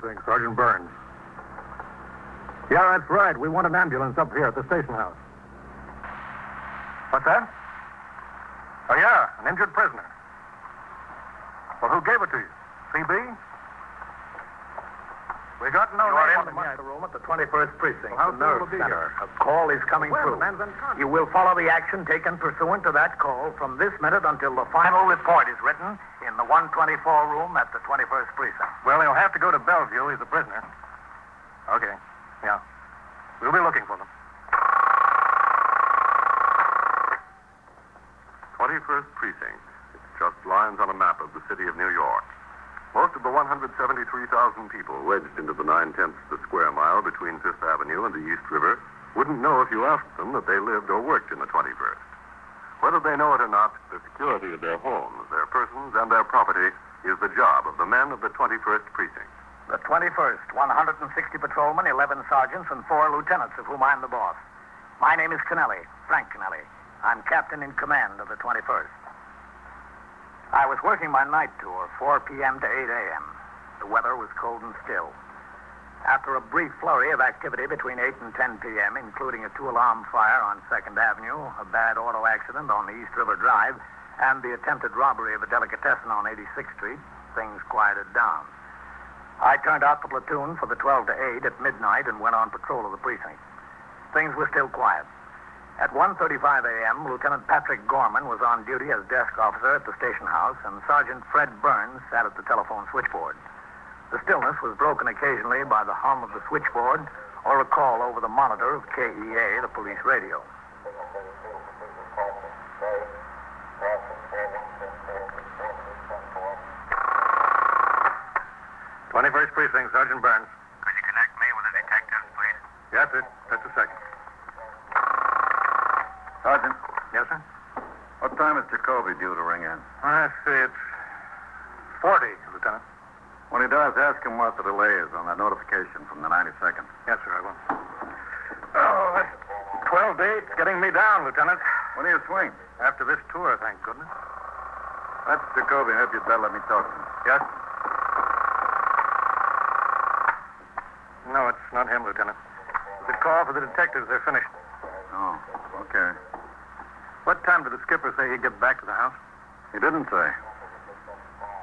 Precinct, Sergeant Burns. Yeah, that's right. We want an ambulance up here at the station house. What's that? Oh, yeah, an injured prisoner. Well, who gave it to you? CB? We got no name on the room at the 21st Precinct, the nerve center. A call is coming through. You will follow the action taken pursuant to that call from this minute until the final report is written in the 124 room at the 21st Precinct. Well, he'll have to go to Bellevue. He's a prisoner. Okay, yeah. We'll be looking for them. 21st Precinct. It's just lines on a map of the city of New York. Most of the 173,000 people wedged into the 9/10 of the square mile between Fifth Avenue and the East River wouldn't know if you asked them that they lived or worked in the 21st. Whether they know it or not, the security of their homes, their persons, and their property is the job of the men of the 21st Precinct. The 21st, 160 patrolmen, 11 sergeants, and 4 lieutenants, of whom I'm the boss. My name is Kennelly, Frank Kennelly. I'm captain in command of the 21st. I was working my night tour, 4 p.m. to 8 a.m. The weather was cold and still. After a brief flurry of activity between 8 and 10 p.m., including a 2-alarm fire on 2nd Avenue, a bad auto accident on the East River Drive, and the attempted robbery of a delicatessen on 86th Street, things quieted down. I turned out the platoon for the 12 to 8 at midnight and went on patrol of the precinct. Things were still quiet. At 1:35 a.m., Lieutenant Patrick Gorman was on duty as desk officer at the station house, and Sergeant Fred Burns sat at the telephone switchboard. The stillness was broken occasionally by the hum of the switchboard or a call over the monitor of KEA, the police radio. '21st Precinct, Sergeant Burns. Could you connect me with the detectives, please? Yes, sir. Just a second. Sergeant, Yes, sir? what time is Jacoby due to ring in? Let's see, it's 40, Lieutenant. When he does, ask him what the delay is on that notification from the 92nd. Yes, sir, I will. Oh, that's 12 to 8's getting me down, Lieutenant. When do you swing? After this tour, thank goodness. That's Jacoby. I hope you'd better let me talk to him. Yes? No, it's not him, Lieutenant. It's a call for the detectives. They're finished. Oh, okay. What time did the skipper say he'd get back to the house? He didn't say.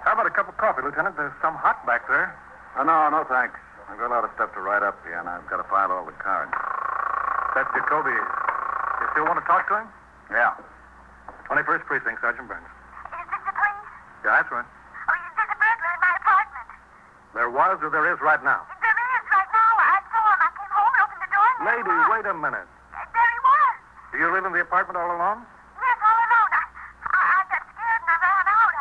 How about a cup of coffee, Lieutenant? There's some hot back there. Oh, no, thanks. I've got a lot of stuff to write up here, and I've got to file all the cards. That's Jacoby. You still want to talk to him? Yeah. 21st Precinct, Sergeant Burns. Is this the police? Yeah, that's right. Oh, there's a burglar in my apartment. There was or there is right now? There is right now. I saw him. I came home and opened the door. And there he Lady, was. wait a minute. There he was. Do you live in the apartment all alone? Yes, all alone. I got scared and I ran out.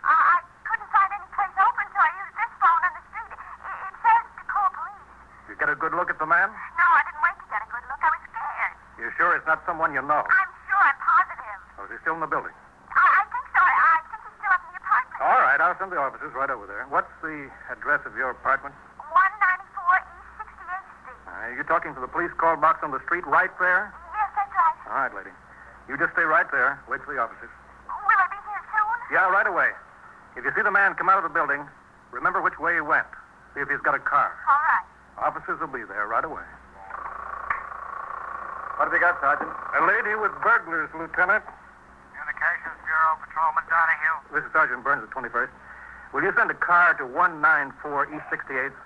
I couldn't find any place open, so I used this phone on the street. It says to call police. You get a good look at the man? No, I didn't wait to get a good look. I was scared. You sure it's not someone you know? I'm sure. I'm positive. Or is he still in the building? I think so. I think he's still up in the apartment. All right, I'll send the officers right over there. What's the address of your apartment? 194 East 68th Street. Are you talking to the police call box on the street right there? Yes, that's right. All right, lady. You just stay right there. Wait for the officers. Will I be here soon? Yeah, right away. If you see the man come out of the building, remember which way he went. See if he's got a car. All right. Officers will be there right away. What have you got, Sergeant? A lady with burglars, Lieutenant. Communications Bureau, Patrolman Donahue. This is Sergeant Burns at 21st. Will you send a car to 194 East 68th?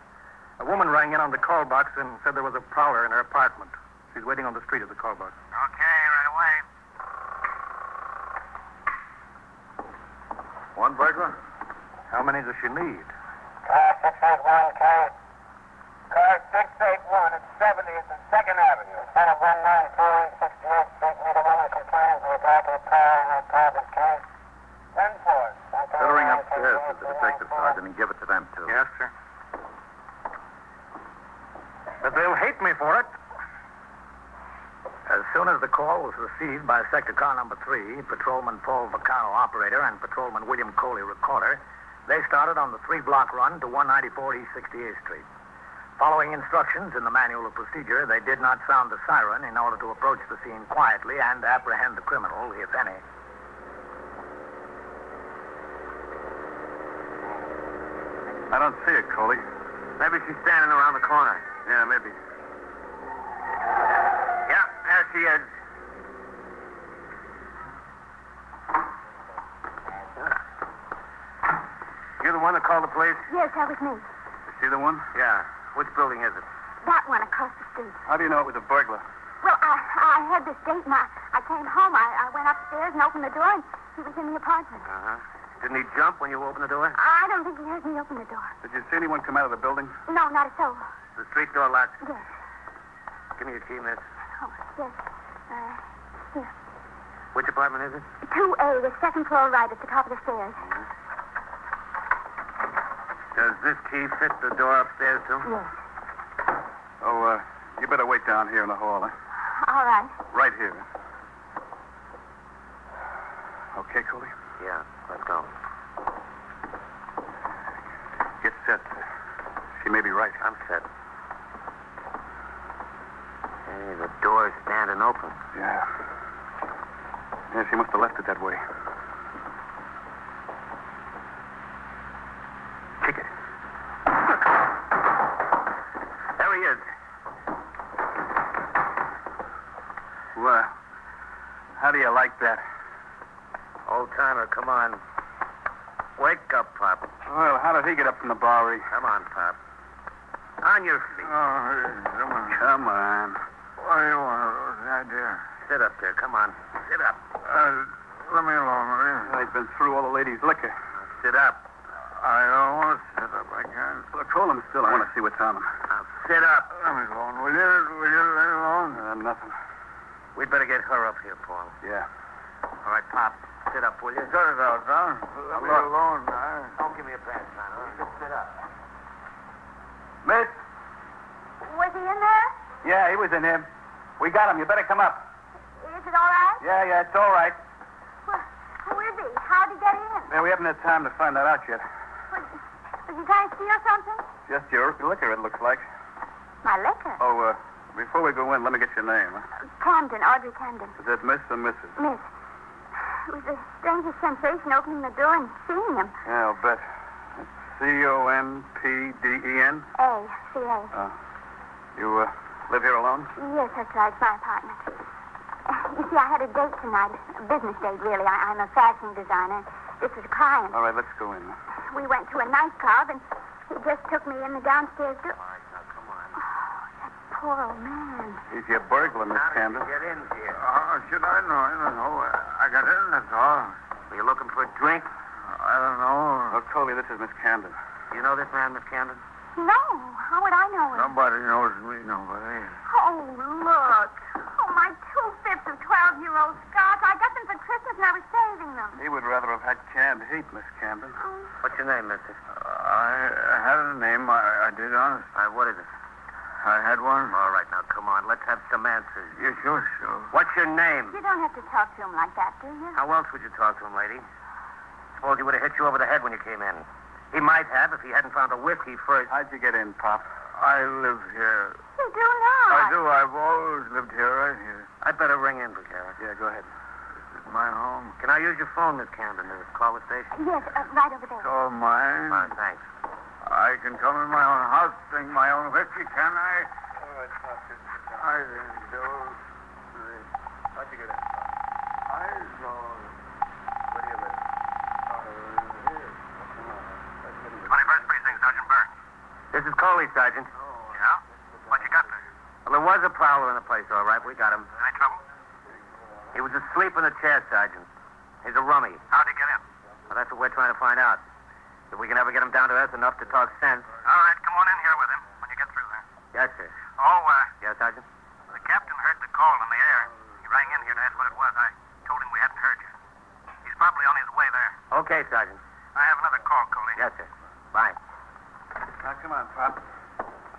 A woman rang in on the call box and said there was a prowler in her apartment. She's waiting on the street at the call box. Okay, right away. One burglar? How many does she need? Car 681, Car 681 at 70th and 2nd Avenue. Son of 194 East 68th Street. Need a woman complaining to the back of the car in her apartment, Car. 10-4. Better ring upstairs to the detective, Sergeant, and give it to them, too. Yes, sir. But they'll hate me for it. As soon as the call was received by Sector Car Number 3, Patrolman Paul Vacano, operator, and Patrolman William Coley, recorder, they started on the 3-block run to 194 East 68th Street. Following instructions in the manual of procedure, they did not sound the siren in order to approach the scene quietly and apprehend the criminal, if any. I don't see it, Coley. Maybe she's standing around the corner. Yeah, maybe. Yeah, there she is. You're the one that called the police? Yes, that was me. Is she the one? Yeah. Which building is it? That one across the street. How do you know it was a burglar? Well, I had this date, and I came home. I went upstairs and opened the door, and he was in the apartment. Uh-huh. Didn't he jump when you opened the door? I don't think he heard me open the door. Did you see anyone come out of the building? No, not a soul. The street door locked? Yes. Give me your key, miss. Oh, yes. Here. Which apartment is it? 2A, the second floor right at the top of the stairs. Does this key fit the door upstairs, too? Yes. Oh, you better wait down here in the hall, eh? All right. Right here. Okay, Coley? Yeah, let's go. Get set. She may be right. I'm set. Hey, the door's standing open. Yeah. Yeah, she must have left it that way. Kick it. There he is. Well, how do you like that? Old timer, come on. Wake up, Pop. Well, how did he get up from the bar? Come on, Pop. On your feet. Come on. Come on. What do you want, idea? Sit up there. Come on. Sit up. Let me alone, will you? He's been through all the ladies' liquor. Sit up. I don't want to sit up. I can't. Look, hold him still. I want to see what's on him. Now, sit up. Let me alone. Will you let me alone? Nothing. We'd better get her up here, Paul. Yeah. All right, Pop. Sit up, will you? Cut it out, huh? Let me alone. Don't give me a pass, son. Just sit up. Miss? Was he in there? Yeah, he was in here. We got him. You better come up. Is it all right? Yeah, it's all right. Well, who is he? How'd he get in? Yeah, we haven't had time to find that out yet. Was he trying to steal something? Just your liquor, it looks like. My liquor. Oh, before we go in, let me get your name. Huh? Camden, Audrey Camden. Is that Miss or Mrs.? Miss. It was the strangest sensation opening the door and seeing him. Yeah, I'll bet. Compden? A-C-A. You live here alone? Yes, that's right. It's my apartment. You see, I had a date tonight. A business date, really. I'm a fashion designer. This was a client. All right, let's go in. We went to a nightclub, and he just took me in the downstairs door. All right, now, come on. Oh, that poor old man. He's your burglar, Miss Camden. How did you get in here? Should I know? I don't know. I got in, that's all. Were you looking for a drink? I don't know. Oh, Coley, this is Miss Camden. You know this man, Miss Camden? No. How would I know him? Nobody knows me, nobody. Oh, look. Oh, my 2/5 of 12-year-old scotch. I got them for Christmas, and I was saving them. He would rather have had canned heat, Miss Camden. What's your name, mister? I had a name. I did, honest. What is it? I had one. All right, now, come on. Let's have some answers. Yeah, sure. What's your name? You don't have to talk to him like that, do you? How else would you talk to him, lady? Suppose he would have hit you over the head when you came in. He might have if he hadn't found the whiskey first. How'd you get in, Pop? I live here. You do not. I do. I've always lived here, right here. I'd better ring in for Kara. Yeah, go ahead. This is my home. Can I use your phone, Miss Camden, to call the station? Yes, right over there. It's all mine. Thanks. I can come in my own house, drink my own whiskey, can I? All right, Pop. I can do. How'd you get in? I go. Where do you live? Here. 21st Precinct, Sergeant Burns. This is Coley, Sergeant. Yeah? What you got there? Well, there was a prowler in the place, all right. We got him. Any trouble? He was asleep in the chair, Sergeant. He's a rummy. How'd he get in? Well, that's what we're trying to find out. If we can ever get him down to earth enough to talk sense. All right, come on in here with him when you get through there. Yes, sir. Oh, Yes, Sergeant? the captain heard the call in the air. He rang in here to ask what it was. I told him we hadn't heard you. He's probably on his way there. Okay, Sergeant. I have another call, Coley. Yes, sir. Bye. Now, come on, Pop.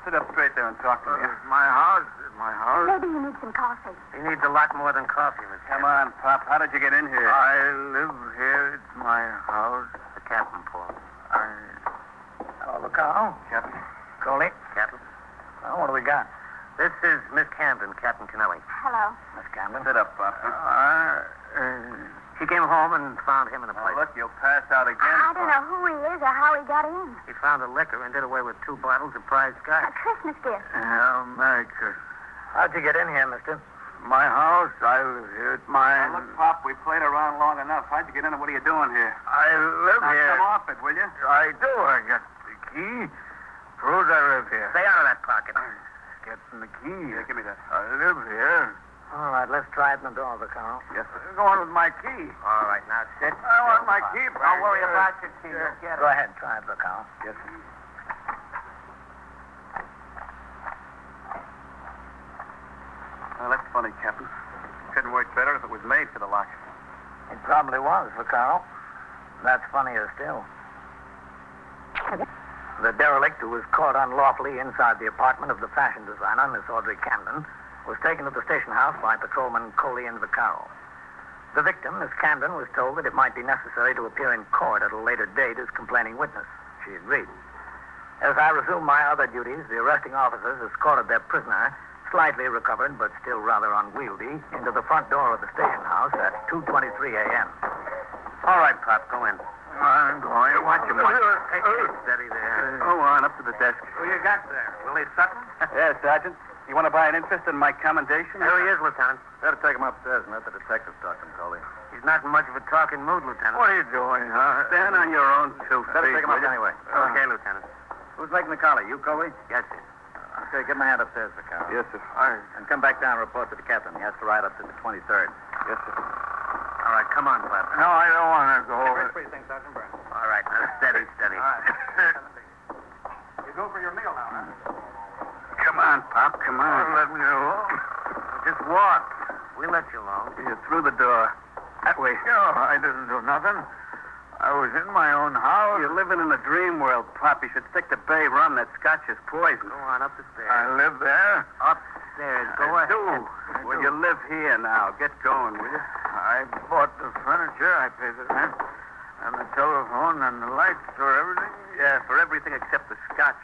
Sit up straight there and talk to me. It's my house. It's my house. Maybe you need some coffee. He needs a lot more than coffee, Miss Come Camden. on, Pop. How did you get in here? I live here. It's my house. The captain, Paul. Hello, the cow. Captain. Coley? Captain? Well, what do we got? This is Miss Camden, Captain Kennelly. Hello. Miss Camden? Sit up, Pop. She came him home and found him in the place. Look, you'll pass out again. I don't know who he is or how he got in. He found the liquor and did away with 2 bottles of prize A scotch. Christmas gift. Merry Christmas. How'd you get in here, mister? My house, I live here. It's mine. Now, look, Pop, we played around long enough. How'd you get in and what are you doing here? I live Now, here. come off it, will you? I do. I got the key. Proves I live here. Stay out of that pocket. Getting the key. Here, give me that. I live here. All right, let's try it in the door, Vaccaro. Yes, sir. Go on with my key. All right, now sit. I want my key back. Don't worry about your key. Yeah. You'll get it. Go ahead, try it, Vaccaro. Yes, sir. Well, that's funny, Captain. Couldn't work better if it was made for the lock. It probably was, Vaccaro. That's funnier still. The derelict who was caught unlawfully inside the apartment of the fashion designer, Miss Audrey Camden, was taken to the station house by patrolman Coley and Vaccaro. The victim, Miss Camden, was told that it might be necessary to appear in court at a later date as complaining witness. She agreed. As I resumed my other duties, the arresting officers escorted their prisoner, slightly recovered but still rather unwieldy, into the front door of the station house at 2:23 a.m. All right, Pop, go in. I'm going. Watch him. Hey, steady there. Go on, up to the desk. Who you got there? Willie Sutton? Yes, Sergeant. You want to buy an interest in my commendation? Here he is, Lieutenant. Better take him upstairs and let the detective talk to him, Coley. He's not in much of a talking mood, Lieutenant. What are you doing, huh? Stand on your own 2 feet. Better take him up will you? anyway. Okay, Lieutenant. Who's making the collar? You, Coley? Yes, sir. Okay, get my hand upstairs, Vaccaro. Yes, sir. And come back down and report to the captain. He has to ride up to the 23rd. Yes, sir. All right, come on, Pop. No, I don't want to go. Precinct, Sergeant Brown. All right, now steady, steady. You go for your meal now, huh? Come on, Pop. Come on. Let me alone. Just walk. We'll let you alone. You're through the door. That way. No, I didn't do nothing. I was in my own house. You're living in a dream world, Pop. You should stick to bay rum. That scotch is poison. Go on up the stairs. I live there. Upstairs. Go I ahead. do. Well, you live here now. Get going, will you? I bought the furniture. I paid the rent. And the telephone and the lights for everything. Yeah, for everything except the scotch.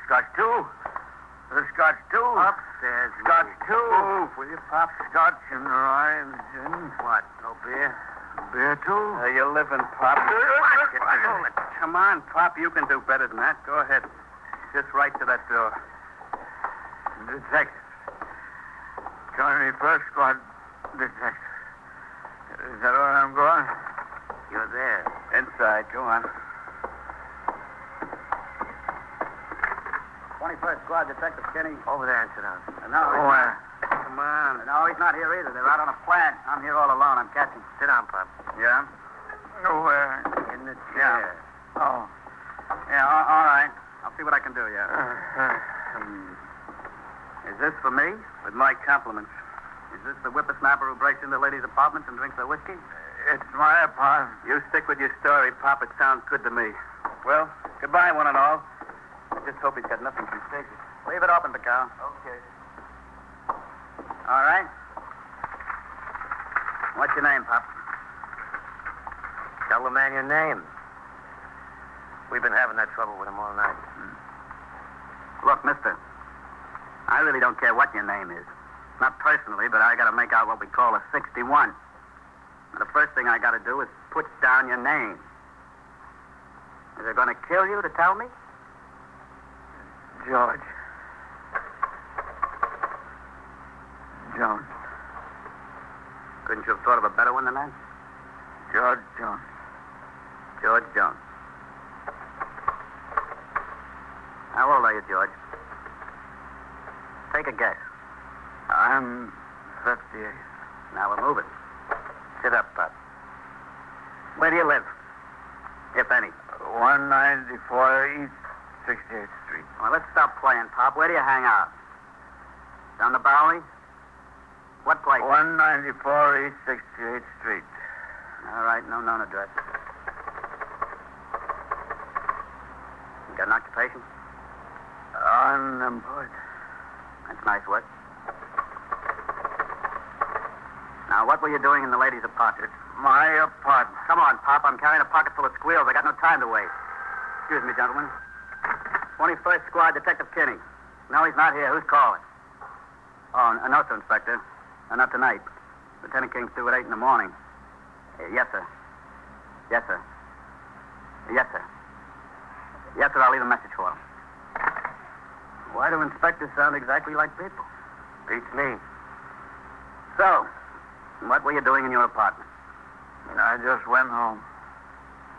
Scotch, too. The scotch, too. Upstairs. Scotch, too. Move, will you, Pop? Scotch and rye and gin. What? No beer? Beer, too. You're living, Pop. Watch it, hold it. Come on, Pop. You can do better than that. Go ahead. Just right to that door. Detective. 21st Squad detective. Is that where I'm going? You're there. Inside. Go on. 21st Squad Detective Kenny. Over there and sit down. No, where? Come on. No, he's not here either. They're out on a plant. I'm here all alone. I'm catching. Sit down, Pop. Yeah? Where? In the chair. Oh. Yeah, all right. I'll see what I can do, yeah. Is this for me? With my compliments. Is this the whippersnapper who breaks into ladies' apartments and drinks their whiskey? It's my apartment. You stick with your story, Pop. It sounds good to me. Well, goodbye, one and all. I just hope he's got nothing contagious. Leave it open, Vaccaro. Okay. All right. What's your name, Pop? Tell the man your name. We've been having that trouble with him all night. Look, mister, I really don't care what your name is. Not personally, but I got to make out what we call a 61. And the first thing I got to do is put down your name. Is it going to kill you to tell me? George. Jones. Couldn't you have thought of a better one than that? George Jones. George Jones. How old are you, George? Take a guess. I'm 58. Now we're moving. Sit up, Pop. Where do you live? If any. 194 East 68th Street. Well, let's stop playing, Pop. Where do you hang out? Down the Bowery? What place? 194 East 68th Street. All right, no known address. You got an occupation? Unemployed. That's nice work. Now, what were you doing in the ladies' apartment? My apartment. Come on, Pop. I'm carrying a pocket full of squeals. I got no time to waste. Excuse me, gentlemen. 21st Squad, Detective Kinney. No, he's not here. Who's calling? Oh, no, sir, Inspector. Not tonight. Lieutenant King's due at 8 in the morning. Yes, sir. Yes, sir. Yes, sir. Yes, sir, I'll leave a message for him. Why do inspectors sound exactly like people? Beats me. So, what were you doing in your apartment? I just went home.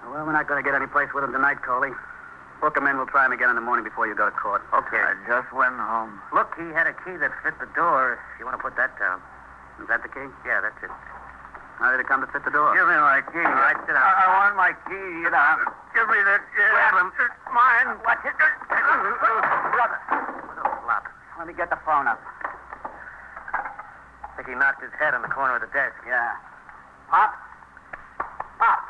Well, we're not going to get any place with him tonight, Coley. Book him in. We'll try him again in the morning before you go to court. Okay. I just went home. Look, he had a key that fit the door, if you want to put that down. Is that the key? Yeah, that's it. How did it come to fit the door? Give me my key. All right, sit down. I want my key. Give me that. Grab him. It's mine. Watch it. Brother. Let me get the phone up. I think he knocked his head on the corner of the desk. Yeah. Pop? Pop.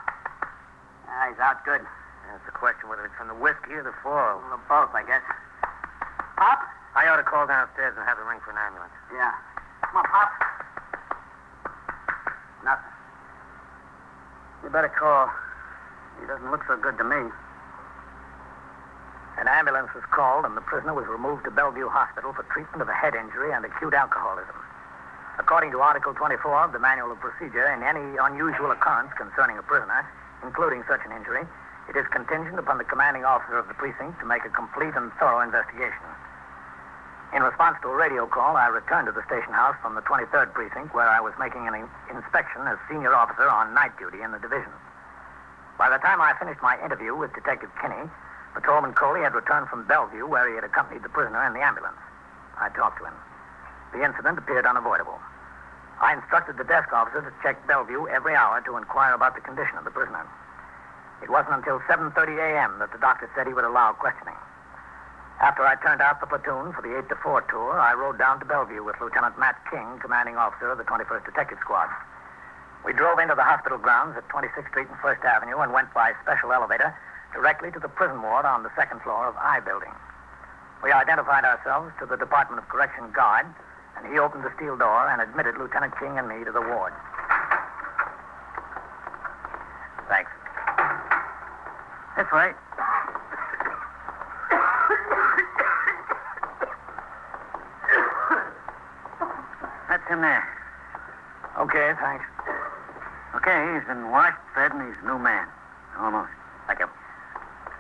Ah, he's out good. That's the question, whether it's from the whiskey or the fall. Well, both, I guess. Pop? I ought to call downstairs and have them ring for an ambulance. Yeah. Come on, Pop. Nothing. You better call. He doesn't look so good to me. An ambulance was called, and the prisoner was removed to Bellevue Hospital for treatment of a head injury and acute alcoholism. According to Article 24 of the Manual of Procedure, in any unusual occurrence concerning a prisoner, including such an injury, it is contingent upon the commanding officer of the precinct to make a complete and thorough investigation. In response to a radio call, I returned to the station house from the 23rd Precinct, where I was making an inspection as senior officer on night duty in the division. By the time I finished my interview with Detective Kinney, Patrolman Coley had returned from Bellevue, where he had accompanied the prisoner in the ambulance. I talked to him. The incident appeared unavoidable. I instructed the desk officer to check Bellevue every hour to inquire about the condition of the prisoner. It wasn't until 7:30 a.m. that the doctor said he would allow questioning. After I turned out the platoon for the 8 to 4 tour, I rode down to Bellevue with Lieutenant Matt King, commanding officer of the 21st Detective Squad. We drove into the hospital grounds at 26th Street and 1st Avenue and went by special elevator directly to the prison ward on the second floor of I Building. We identified ourselves to the Department of Correction guard, and he opened the steel door and admitted Lieutenant King and me to the ward. Thanks. That's right. That's him there. Okay, thanks. Okay, he's been washed, fed, and he's a new man. Almost. Thank you.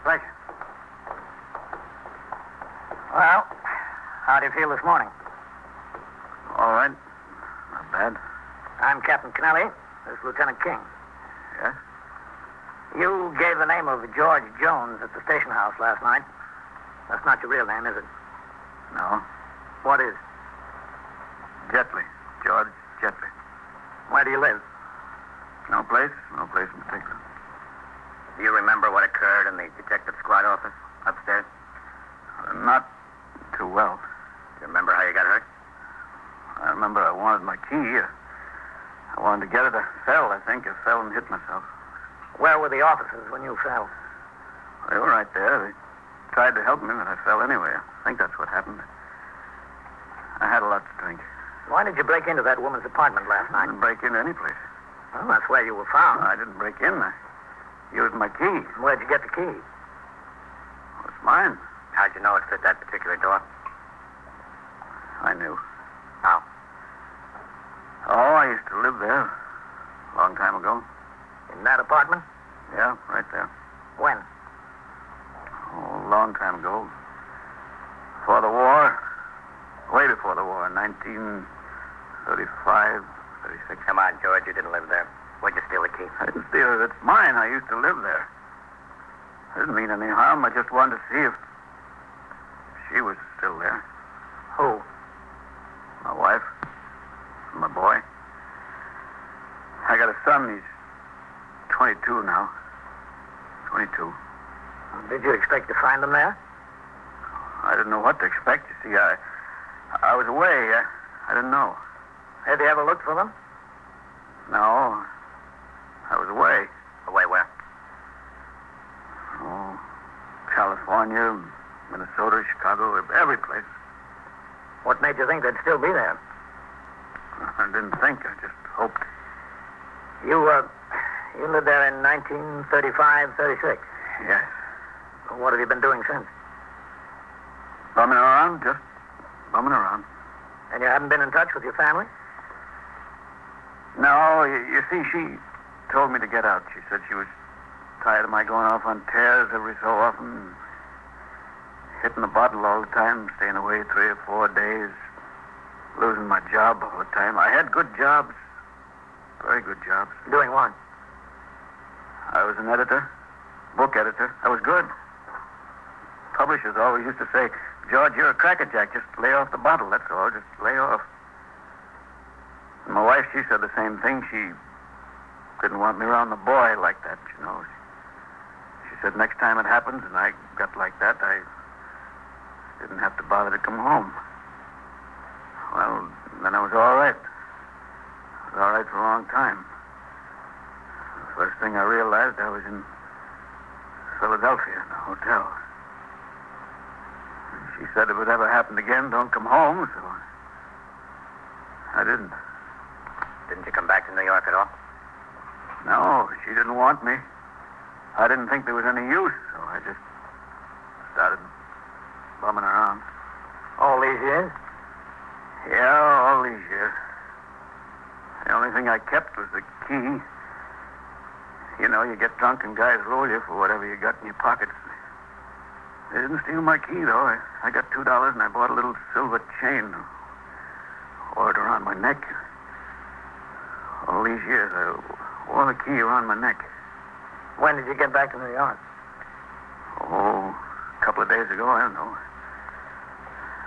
Pleasure. Well, how do you feel this morning? All right. Not bad. I'm Captain Kennelly. This is Lieutenant King. Yes? You gave the name of George Jones at the station house last night. That's not your real name, is it? No. What is? Jetley. George Jetley. Where do you live? No place in particular. Do you remember what occurred in the detective squad office upstairs? Not too well. Do you remember how you got hurt? I remember I wanted my key. I wanted to get it. I fell, I think. I fell and hit myself. Where were the officers when you fell? They were right there. They tried to help me, but I fell anyway. I think that's what happened. I had a lot to drink. Why did you break into that woman's apartment last I night? didn't break into any place. Well, that's where you were found. I didn't break in. I used my key. Where'd you get the key? Well, it's mine. How'd you know it fit that particular door? I knew. How? Oh, I used to live there a long time ago. In that apartment? Yeah, right there. When? Oh, a long time ago. Before the war. Way before the war. 1935, 36. Come on, George, you didn't live there. Where'd you steal the key? I didn't steal it. It's mine. I used to live there. I didn't mean any harm. I just wanted to see if she was still there. Who? My wife. My boy. I got a son. He's 22 now. 22. Did you expect to find them there? I didn't know what to expect. You see, I was away. I didn't know. Have you ever looked for them? No. I was away. Away where? Oh, California, Minnesota, Chicago, every place. What made you think they'd still be there? I didn't think. I just hoped. You lived there in 1935, 36. Yes. What have you been doing since? Bumming around, just bumming around. And you haven't been in touch with your family? No, you see, told me to get out. She said she was tired of my going off on tears every so often, hitting the bottle all the time, staying away 3 or 4 days, losing my job all the time. I had good jobs, very good jobs. Doing what? I was an editor, book editor. I was good. Publishers always used to say, George, you're a crackerjack. Just lay off the bottle, that's all. Just lay off. And my wife, she said the same thing. She didn't want me around the boy like that, you know. She said next time it happens and I got like that, I didn't have to bother to come home. Well, then I was all right. I was all right for a long time. The first thing I realized, I was in Philadelphia in a hotel. And she said if it ever happened again, don't come home, so I didn't. Didn't you come back to New York at all? No, she didn't want me. I didn't think there was any use, so I just started bumming around. All these years? Yeah, all these years. The only thing I kept was the key. You know, you get drunk and guys roll you for whatever you got in your pockets. They didn't steal my key, though. I got $2 and I bought a little silver chain. Wore it around my neck. All these years, I wore the key around my neck. When did you get back to New York? Oh, a couple of days ago, I don't know.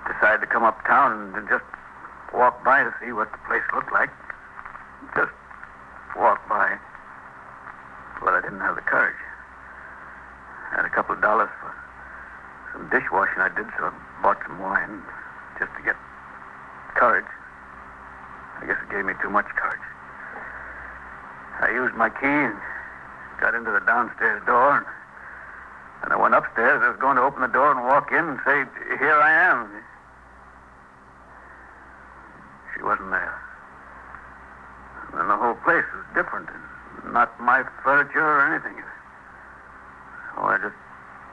Decided to come uptown and just walk by to see what the place looked like. Just walk by. But I didn't have the courage. I had a couple of dollars for some dishwashing I did, so I bought some wine just to get courage. I guess it gave me too much courage. I used my key and got into the downstairs door, and I went upstairs. I was going to open the door and walk in and say, here I am. She wasn't there. And the whole place was different. Not my furniture or anything. So I just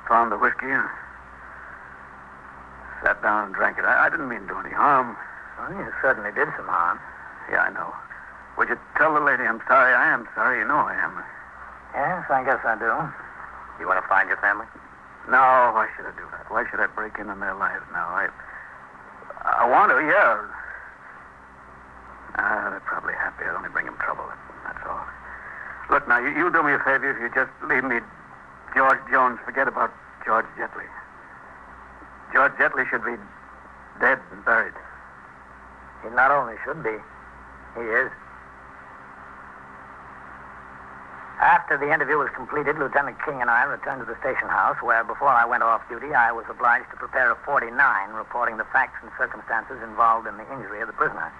found the whiskey and sat down and drank it. I didn't mean to do any harm. Well, you certainly did some harm. Yeah, I know. Would you tell the lady I'm sorry? I am sorry. You know I am. Yes, I guess I do. You want to find your family? No, why should I do that? Why should I break in on their lives now? I want to, yeah. They're probably happy. I'd only bring them trouble. That's all. Look, now, you do me a favor if you just leave me George Jones. Forget about George Jetley. George Jetley should be dead and buried. He not only should be, he is. After the interview was completed, Lieutenant King and I returned to the station house, where before I went off duty, I was obliged to prepare a 49 reporting the facts and circumstances involved in the injury of the prisoner.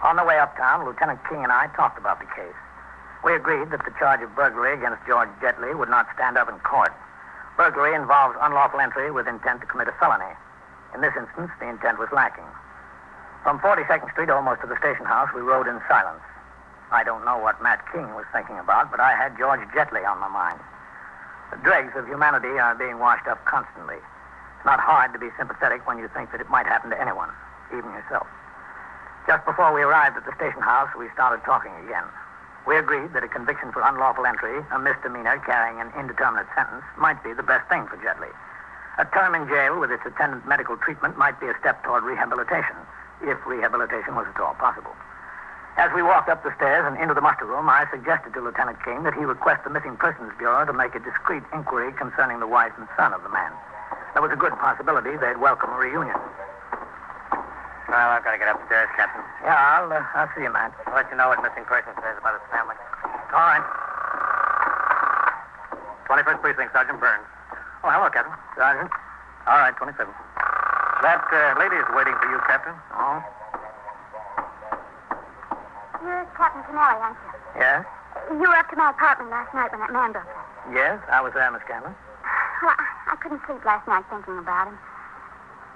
On the way uptown, Lieutenant King and I talked about the case. We agreed that the charge of burglary against George Jetley would not stand up in court. Burglary involves unlawful entry with intent to commit a felony. In this instance, the intent was lacking. From 42nd Street almost to the station house, we rode in silence. I don't know what Matt King was thinking about, but I had George Jetley on my mind. The dregs of humanity are being washed up constantly. It's not hard to be sympathetic when you think that it might happen to anyone, even yourself. Just before we arrived at the station house, we started talking again. We agreed that a conviction for unlawful entry, a misdemeanor carrying an indeterminate sentence, might be the best thing for Jetley. A term in jail with its attendant medical treatment might be a step toward rehabilitation, if rehabilitation was at all possible. As we walked up the stairs and into the muster room, I suggested to Lieutenant King that he request the Missing Persons Bureau to make a discreet inquiry concerning the wife and son of the man. There was a good possibility they'd welcome a reunion. Well, I've got to get upstairs, Captain. Yeah, I'll see you, Matt. I'll let you know what Missing Persons says about his family. All right. 21st Precinct, Sergeant Burns. Oh, hello, Captain. Sergeant. All right, 27. That lady is waiting for you, Captain. Oh? You're Captain Kennelly, aren't you? Yes? You were up to my apartment last night when that man broke in. Yes, I was there, Miss Campbell. Well, I couldn't sleep last night thinking about him.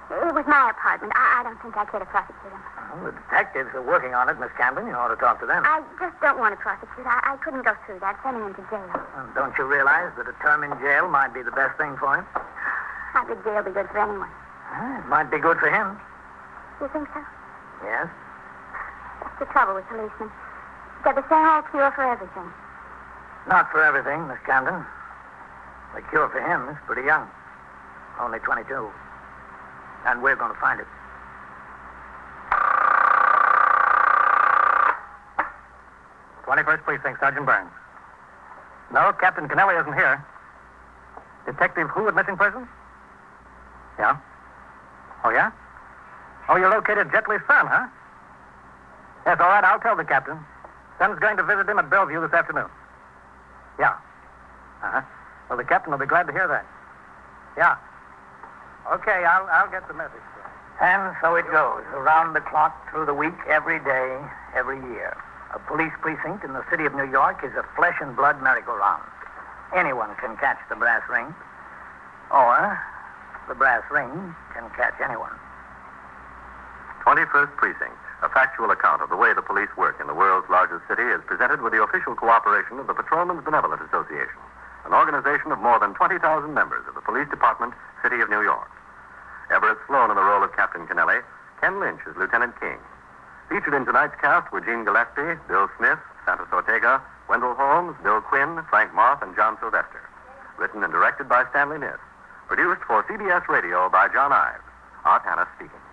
It was my apartment. I don't think I care to prosecute him. Well, the detectives are working on it, Miss Campbell. You ought to talk to them. I just don't want to prosecute. I couldn't go through that, sending him to jail. Well, don't you realize that a term in jail might be the best thing for him? How could jail be good for anyone? It might be good for him. You think so? Yes? That's the trouble with policemen. They're the same old cure for everything. Not for everything, Miss Camden. The cure for him is pretty young. Only 22. And we're going to find it. '21st Precinct, Sergeant Burns. No, Captain Kennelly isn't here. Detective who at missing persons? Yeah? Oh, yeah? Oh, you located Jetley's son, huh? Yes, all right, I'll tell the captain. Son's going to visit him at Bellevue this afternoon. Yeah. Uh-huh. Well, the captain will be glad to hear that. Yeah. Okay, I'll get the message. And so it goes, around the clock, through the week, every day, every year. A police precinct in the city of New York is a flesh and blood merry-go-round. Anyone can catch the brass ring, or the brass ring can catch anyone. 21st Precinct, a factual account of the way the police work in the world's largest city, is presented with the official cooperation of the Patrolmen's Benevolent Association, an organization of more than 20,000 members of the Police Department, City of New York. Everett Sloan in the role of Captain Kennelly, Ken Lynch as Lieutenant King. Featured in tonight's cast were Gene Gillespie, Bill Smith, Santos Ortega, Wendell Holmes, Bill Quinn, Frank Moth, and John Sylvester. Written and directed by Stanley Niss. Produced for CBS Radio by John Ives. Art Hanna speaking.